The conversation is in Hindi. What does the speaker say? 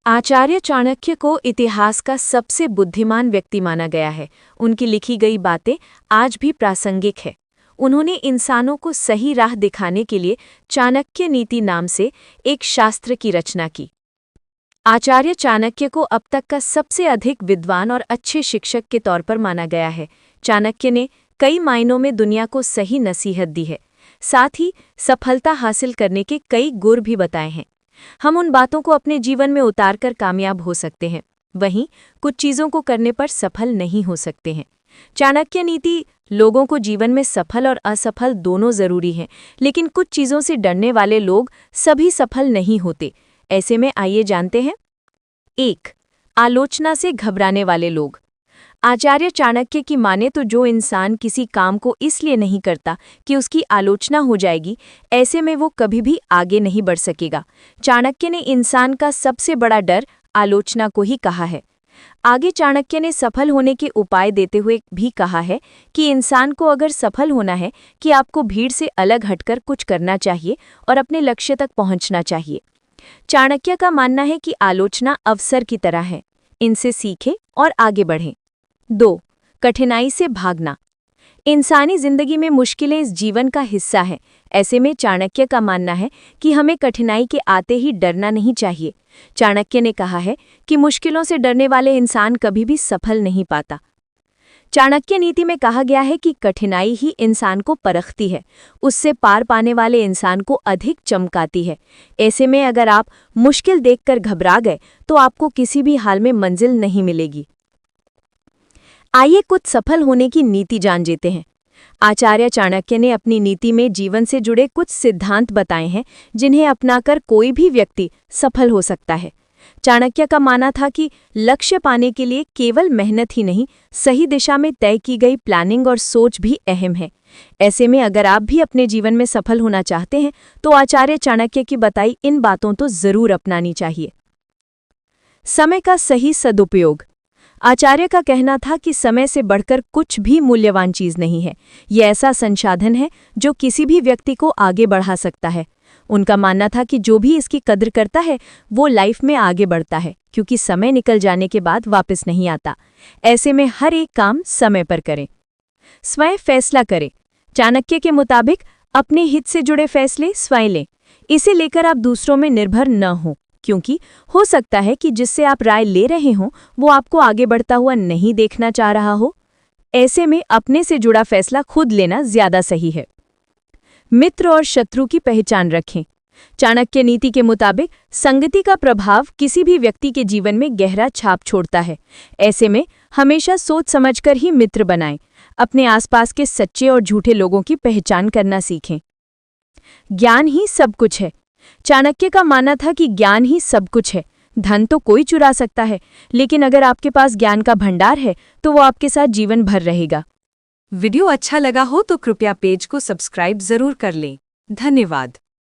आचार्य चाणक्य को इतिहास का सबसे बुद्धिमान व्यक्ति माना गया है। उनकी लिखी गई बातें आज भी प्रासंगिक है। उन्होंने इंसानों को सही राह दिखाने के लिए चाणक्य नीति नाम से एक शास्त्र की रचना की। आचार्य चाणक्य को अब तक का सबसे अधिक विद्वान और अच्छे शिक्षक के तौर पर माना गया है। चाणक्य ने कई मायनों में दुनिया को सही नसीहत दी है, साथ ही सफलता हासिल करने के कई गुर भी बताए हैं। हम उन बातों को अपने जीवन में उतारकर कामयाब हो सकते हैं, वहीं कुछ चीज़ों को करने पर सफल नहीं हो सकते हैं। चाणक्य नीति लोगों को जीवन में सफल और असफल दोनों जरूरी हैं, लेकिन कुछ चीज़ों से डरने वाले लोग सभी सफल नहीं होते। ऐसे में आइए जानते हैं। 1. आलोचना से घबराने वाले लोग। आचार्य चाणक्य की माने तो जो इंसान किसी काम को इसलिए नहीं करता कि उसकी आलोचना हो जाएगी, ऐसे में वो कभी भी आगे नहीं बढ़ सकेगा। चाणक्य ने इंसान का सबसे बड़ा डर आलोचना को ही कहा है। आगे चाणक्य ने सफल होने के उपाय देते हुए भी कहा है कि इंसान को अगर सफल होना है कि आपको भीड़ से अलग हटकर कुछ करना चाहिए और अपने लक्ष्य तक पहुंचना चाहिए। चाणक्य का मानना है कि आलोचना अवसर की तरह है, इनसे सीखें और आगे बढ़ें। 2. कठिनाई से भागना। इंसानी जिंदगी में मुश्किलें इस जीवन का हिस्सा हैं। ऐसे में चाणक्य का मानना है कि हमें कठिनाई के आते ही डरना नहीं चाहिए। चाणक्य ने कहा है कि मुश्किलों से डरने वाले इंसान कभी भी सफल नहीं पाता। चाणक्य नीति में कहा गया है कि कठिनाई ही इंसान को परखती है, उससे पार पाने वाले इंसान को अधिक चमकाती है। ऐसे में अगर आप मुश्किल देखकर घबरा गए तो आपको किसी भी हाल में मंजिल नहीं मिलेगी। आइए कुछ सफल होने की नीति जान लेते हैं। आचार्य चाणक्य ने अपनी नीति में जीवन से जुड़े कुछ सिद्धांत बताए हैं, जिन्हें अपनाकर कोई भी व्यक्ति सफल हो सकता है। चाणक्य का मानना था कि लक्ष्य पाने के लिए केवल मेहनत ही नहीं, सही दिशा में तय की गई प्लानिंग और सोच भी अहम है। ऐसे में अगर आप भी अपने जीवन में सफल होना चाहते हैं तो आचार्य चाणक्य की बताई इन बातों तो जरूर अपनानी चाहिए। समय का सही सदुपयोग। आचार्य का कहना था कि समय से बढ़कर कुछ भी मूल्यवान चीज नहीं है। यह ऐसा संसाधन है जो किसी भी व्यक्ति को आगे बढ़ा सकता है। उनका मानना था कि जो भी इसकी कद्र करता है वो लाइफ में आगे बढ़ता है, क्योंकि समय निकल जाने के बाद वापस नहीं आता। ऐसे में हर एक काम समय पर करें। स्वयं फैसला करें। चाणक्य के मुताबिक अपने हित से जुड़े फैसले स्वयं लें। इसे लेकर आप दूसरों में निर्भर न हों, क्योंकि हो सकता है कि जिससे आप राय ले रहे हों वो आपको आगे बढ़ता हुआ नहीं देखना चाह रहा हो। ऐसे में अपने से जुड़ा फैसला खुद लेना ज्यादा सही है। मित्र और शत्रु की पहचान रखें। चाणक्य नीति के मुताबिक संगति का प्रभाव किसी भी व्यक्ति के जीवन में गहरा छाप छोड़ता है। ऐसे में हमेशा सोच समझकर ही मित्र बनाएं। अपने आसपास के सच्चे और झूठे लोगों की पहचान करना सीखें। ज्ञान ही सब कुछ है। चाणक्य का मानना था कि ज्ञान ही सब कुछ है। धन तो कोई चुरा सकता है, लेकिन अगर आपके पास ज्ञान का भंडार है तो वो आपके साथ जीवन भर रहेगा। वीडियो अच्छा लगा हो तो कृपया पेज को सब्सक्राइब जरूर कर लें। धन्यवाद।